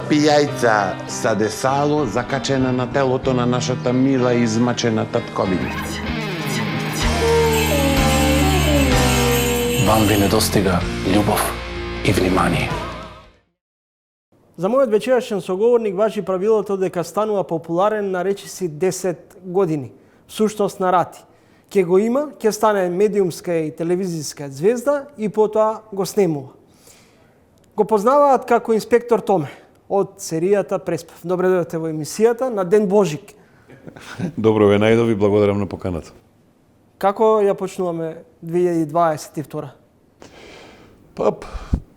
cepи јајца саде сало закачена на телото на нашата мила и измачена татковиница. Вам ви недостига љубов и внимание. За мојот вечерашен соговорник важи правилото дека станува популарен на речиси 10 години. Сушност на рати. Ке го има, ке стане медиумска и телевизиска звезда и потоа го снемува. Го познаваат како инспектор Томе од серијата Преспав. Добре дојдете во емисијата на Ден Божик. Добро ве најдови, благодарам на поканата. Како ја почнуваме 2022? Па,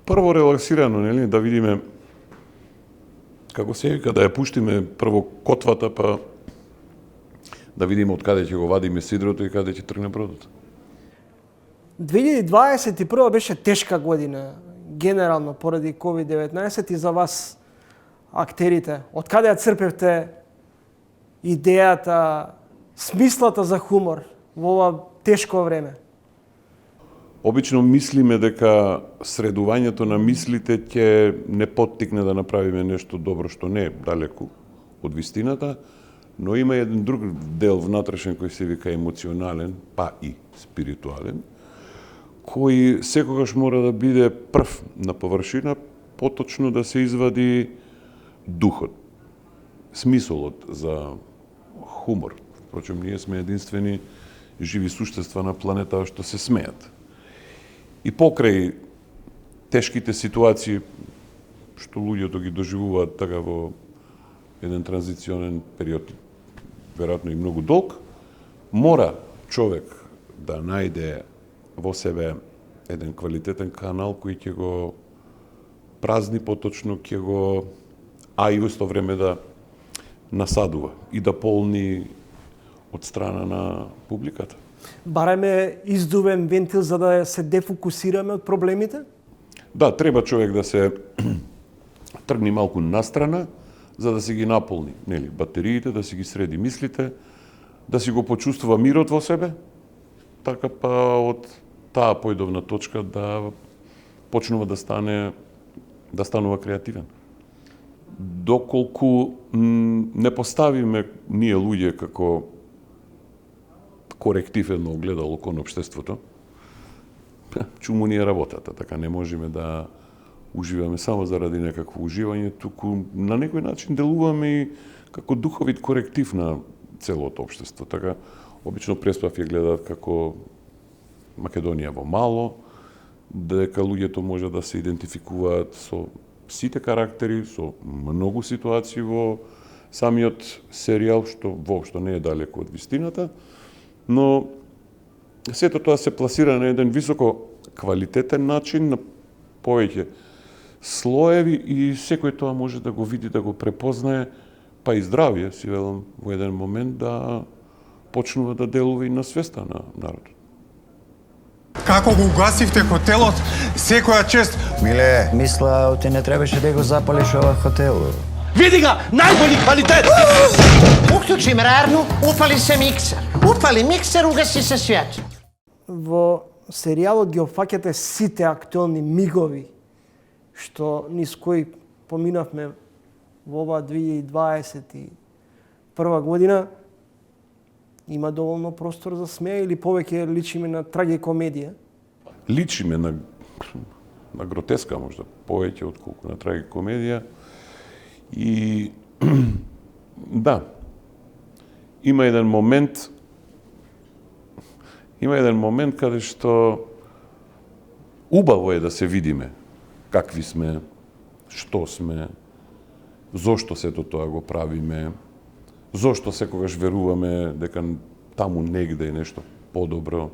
прво релаксирано, нели, да видиме како се вика, да ја пуштиме прво котвата, па да видиме од каде ќе го вадиме сидрото и каде ќе тргне бродот. 2021 беше тешка година, генерално поради COVID-19 и за вас, актерите. Од каде ја црпевте идејата, смислата за хумор во ова тешко време? Обично мислиме дека средувањето на мислите ќе не поттикне да направиме нешто добро што не е далеку од вистината, но има еден друг дел внатрешен кој се вика емоционален, па и спиритуален, кој секогаш мора да биде прв на површина, поточно да се извади духот, смисолот за хумор. Впрочем, ние сме единствени живи суштества на планета што се смеат. И покрај тешките ситуации што луѓето ги доживуваат така во еден транзиционен период, веројатно и многу долг, мора човек да најде во себе еден квалитетен канал кој ќе го празни, поточно ќе го, а и во исто време да насадува и да полни од страна на публиката. Бараме издувен вентил за да се дефокусираме од проблемите? Да, треба човек да се тргне малку настрана, за да се ги наполни, нели, батериите, да си ги среди мислите, да си го почувствува мирот во себе, така па од таа појдовна точка да почнува да станува креативен. Доколку не поставиме ние луѓе како коректив едно огледало кон општеството, чуму ни е работата, така не можеме да уживаме само заради некакво уживање, туку на некој начин делуваме и како духовит коректив на целото општество. Така, обично Преспав ја гледаат како Македонија во мало, дека луѓето може да се идентификуваат со сите карактери, со многу ситуации во самиот серијал, што воопшто не е далеко од вистината, но сето тоа се пласира на еден високо квалитетен начин, на повеќе слоеви и секој тоа може да го види, да го препознае, па и здравје, си велам, во еден момент да почнува да делува и на свеста на народот. Како го угасивте хотелот, секоја чест... Миле, мисла, ти не требаше да го запалиш ова хотел. Види ga, najbolji kvalitet! Uključi mrarnu, upali se mikser. Upali mikser, ugaси се свјат. Во серијалот ги опфаќате сите актуелни мигови што низ кои поминавме во ова 2021 година. Има доволно простор за смеа или повеќе личиме на трагикомедија? Личиме на гротеска, можда повеќе отколку на трагикомедија. И да, има еден момент каде што убаво е да се видиме какви сме, што сме, зошто сето тоа го правиме, зошто секогаш веруваме дека таму негде е нешто подобро.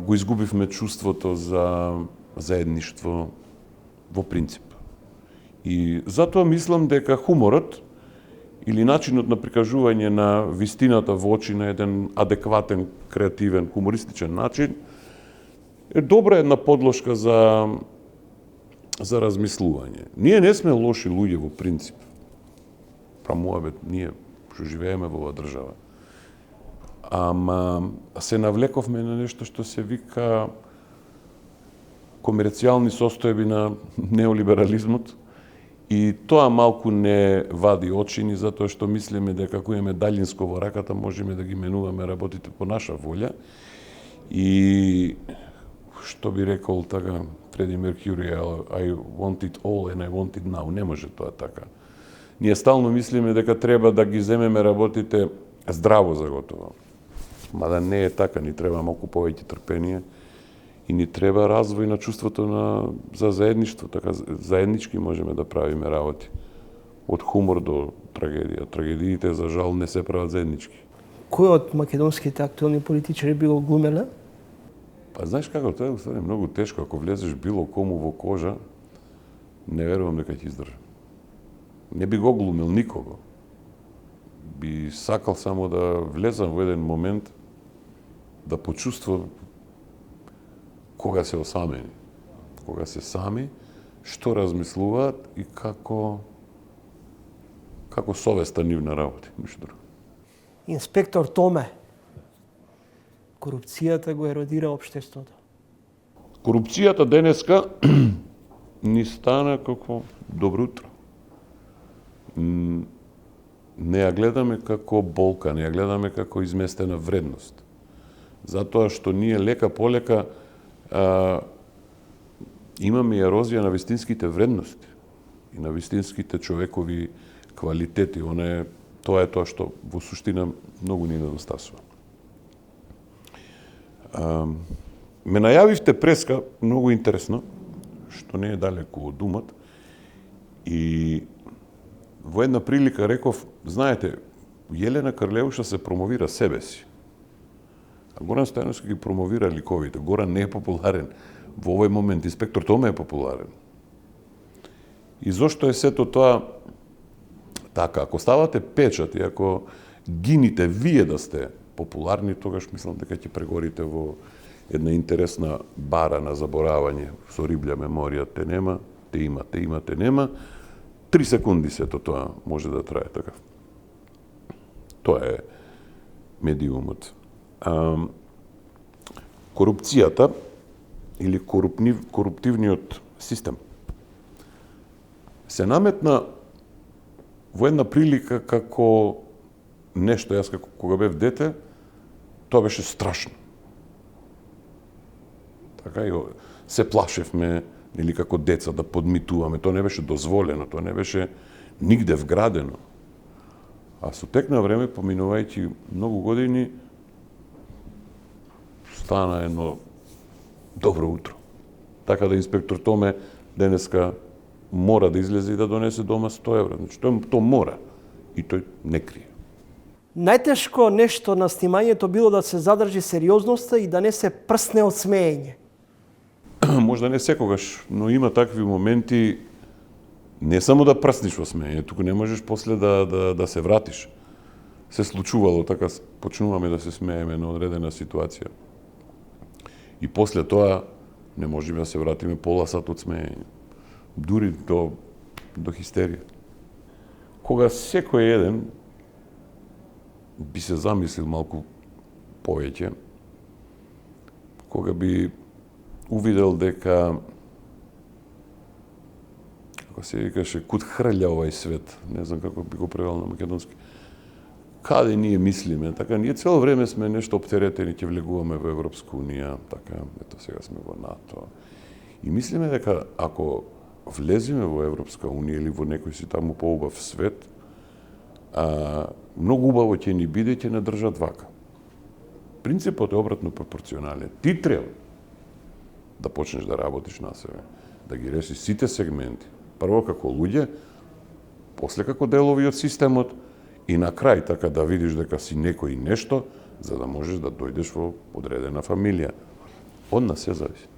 Го изгубивме чувството за заедништво во принцип. И затоа мислам дека хуморот или начинот на прикажување на вистината во очи на еден адекватен, креативен, хумористичен начин е добра една подложка за размислување. Ние не сме лоши луѓе во принцип. Прамуабет, ние што живееме во оваа држава. Ама се навлековме на нешто што се вика комерцијални состојби на неолиберализмот И тоа малку не вади очини, затоа што мислиме дека ако имаме далјинско во раката, можеме да ги менуваме работите по наша волја. И што би рекол така Фреди Меркјури, I want it all and I want it now. Не може тоа така. Ние стално мислиме дека треба да ги земеме работите здраво заготово. Мада не е така, ни треба малку повеќе трпение и ни треба развој на чувството за заедништво, така заеднички можеме да правиме работи. Од хумор до трагедија. Трагедиите за жал не се прават заеднички. Кој од македонските актуелни политичари би го глумеле? Па знаеш како, тоа е многу тешко. Ако влезеш било кому во кожа, не верувам дека ќе издржи. Не би го глумел никого. Би сакал само да влезам во еден момент, да почувствувам кога се осамени, кога се сами, што размислуваат и како совеста нивна работи, ништо друго. Инспектор Томе, корупцијата го еродира општеството. Корупцијата денеска ни стана како добро утро. Не ја гледаме како болка, не ја гледаме како изместена вредност. Затоа што ние лека полека имаме ерозија на вистинските вредности и на вистинските човекови квалитети. Тоа е тоа што во суштина многу ни недостасува. Ме најавивте преска, многу интересно, што не е далеку од умот, и во една прилика реков, знаете, Јелена Карлеуша се промовира себе си. А Горан Стојановски ги промовира ликовите. Горан не е популарен. Во овој момент инспектор Томе е популарен. И зошто е сето тоа така? Ако ставате печат и ако гините вие да сте популарни, тогаш мислам дека ќе прегорите во една интересна бара на заборавање. Со риблја меморија те нема, те има, те нема. 3 секунди сето тоа може да трае така. Тоа е медиумот. Корупцијата или коруптивниот систем се наметна во една прилика како нешто, јас како кога бев дете, тоа беше страшно. Така и се плашевме, или како деца да подмитуваме, тоа не беше дозволено, тоа не беше нигде вградено. А со тек на време, поминувајќи многу години, стана едно добро утро. Така да инспектор Томе денеска мора да излезе и да донесе дома 100 евра. Значи, тоа мора. И тој не крие. Најтешко нешто на снимањето било да се задржи сериозноста и да не се прсне од смеење. Можда не секогаш, но има такви моменти не само да прсниш во смеење, туку не можеш после да се вратиш. Се случувало така, почнуваме да се смееме на одредена ситуација. И после тоа не можеме да се вратиме пола сат од смеење. Дури до хистерија. Кога секој еден би се замислил малку повеќе, кога би увидел дека, како се викаше, куд хрља овај свет, не знам како би го превел на македонски, каде ние мислиме, така, ние цело време сме нешто оптеретени, ќе влегуваме во Европска унија, така, ето сега сме во НАТО. И мислиме дека ако влеземе во Европска унија или во некој си таму поубав свет, многу убаво ќе ни биде, ќе не држат вака. Принципот е обратно пропорционален. Ти треба да почнеш да работиш на себе, да ги решиш сите сегменти. Прво како луѓе, после како делови од системот и на крај така да видиш дека си некој нешто, за да можеш да дојдеш во одредена фамилија. Од нас се зависи.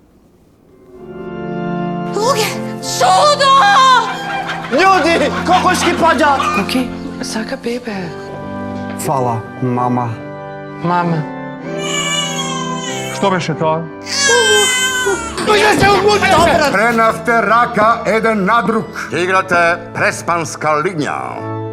Луѓе, чудо! Ljudi, kokoški pođak! Окей, сака бебе. Фала, мама. Мама. Што беше тоа? Пренавте рака еден на друг. Играте Преспанска линија.